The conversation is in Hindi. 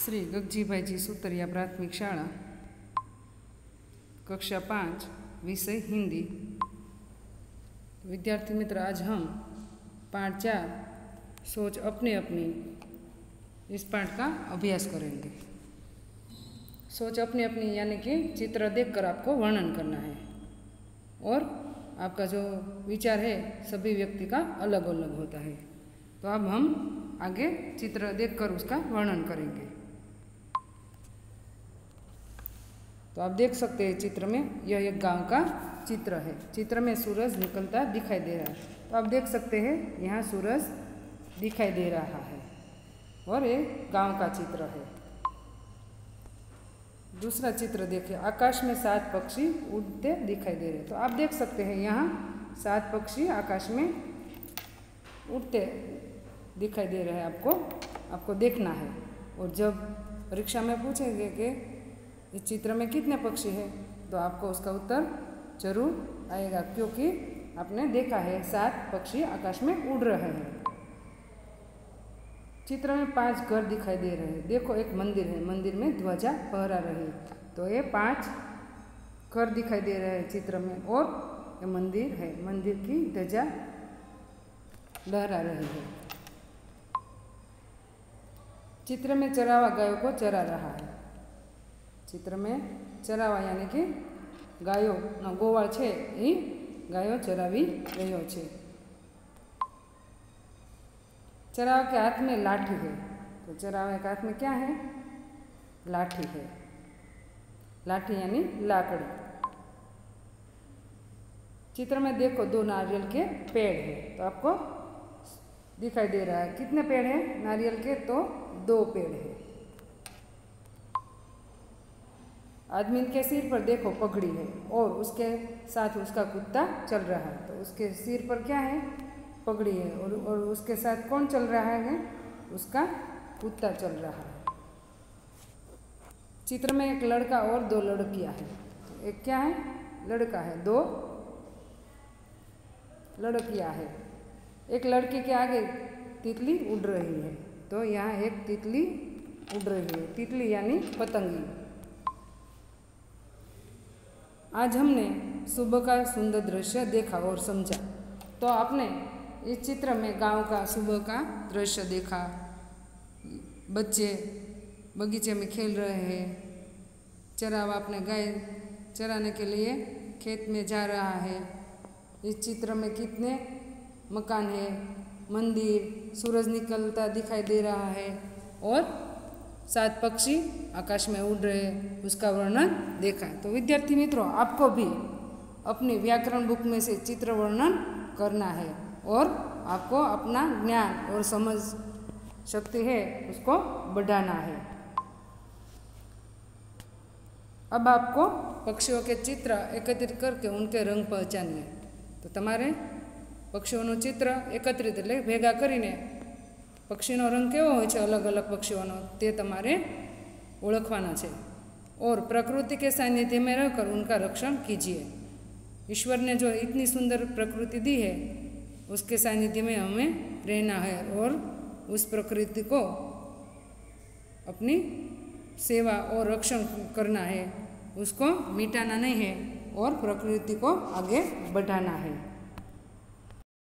श्री गगजीभाईजी सुतरिया प्राथमिक शाला कक्षा 5 विषय हिंदी। विद्यार्थी मित्र, आज हम पाठ 4 सोच अपनी अपनी इस पाठ का अभ्यास करेंगे। सोच अपनी अपनी यानी कि चित्र देखकर आपको वर्णन करना है और आपका जो विचार है सभी व्यक्ति का अलग अलग होता है। तो अब हम आगे चित्र देखकर उसका वर्णन करेंगे। तो आप देख सकते हैं चित्र में, यह एक गांव का चित्र है। चित्र में सूरज निकलता दिखाई दे रहा है। तो आप देख सकते हैं यहाँ सूरज दिखाई दे रहा है और ये गांव का चित्र है। दूसरा चित्र देखिए, आकाश में 7 पक्षी उड़ते दिखाई दे रहे हैं। तो आप देख सकते हैं यहाँ 7 पक्षी आकाश में उड़ते दिखाई दे रहे हैं। आपको देखना है। और जब परीक्षा में पूछेंगे कि इस चित्र में कितने पक्षी हैं, तो आपको उसका उत्तर जरूर आएगा, क्योंकि आपने देखा है 7 पक्षी आकाश में उड़ रहे हैं। चित्र में 5 घर दिखाई दे रहे हैं। देखो, एक मंदिर है, मंदिर में ध्वजा फहरा रही है। तो ये 5 घर दिखाई दे रहे हैं चित्र में, और ये मंदिर है, मंदिर की ध्वजा लहरा रही है। चित्र में चरावा गायों को चरा रहा है। चित्र में चरावा यानी कि गायों गोवाळ छे ए गायों चरावी रह्यो छे। चरावा के हाथ में लाठी है। तो चरावा के हाथ में क्या है? लाठी है। लाठी यानी लाकड़ी। चित्र में देखो 2 नारियल के पेड़ है। तो आपको दिखाई दे रहा है कितने पेड़ हैं नारियल के? तो 2 पेड़ है। आदमी के सिर पर देखो पगड़ी है और उसके साथ उसका कुत्ता चल रहा है। तो उसके सिर पर क्या है? पगड़ी है। और उसके साथ कौन चल रहा है? उसका कुत्ता चल रहा है। चित्र में एक लड़का और 2 लड़कियां हैं। तो एक क्या है? लड़का है, 2 लड़कियां है। एक लड़की के आगे तितली उड़ रही है। तो यहाँ एक तितली उड़ रही है। तितली यानी पतंगी। आज हमने सुबह का सुंदर दृश्य देखा और समझा। तो आपने इस चित्र में गांव का सुबह का दृश्य देखा। बच्चे बगीचे में खेल रहे हैं। चरावा अपने गाय चराने के लिए खेत में जा रहा है। इस चित्र में कितने मकान है, मंदिर, सूरज निकलता दिखाई दे रहा है और 7 पक्षी आकाश में उड़ रहे हैं, उसका वर्णन देखा। तो विद्यार्थी मित्रों, आपको भी अपनी व्याकरण बुक में से चित्र वर्णन करना है और आपको अपना ज्ञान और समझ शक्ति है उसको बढ़ाना है। अब आपको पक्षियों के चित्र एकत्रित करके उनके रंग पहचानिए। तो तमारे पक्षीओનું चित्र एकत्रित એટલે ભેગા કરીને पक्षीનો रंग केवो होय छे, अलग अलग पक्षीओनो ते तमारे ओळखवाना छे। और प्रकृति के सानिध्य में रहकर उनका रक्षण कीजिए। ईश्वर ने जो इतनी सुंदर प्रकृति दी है उसके सानिध्य में हमें रहना है और उस प्रकृति को अपनी सेवा और रक्षण करना है, उसको मिटाना नहीं है और प्रकृति को आगे बढ़ाना है।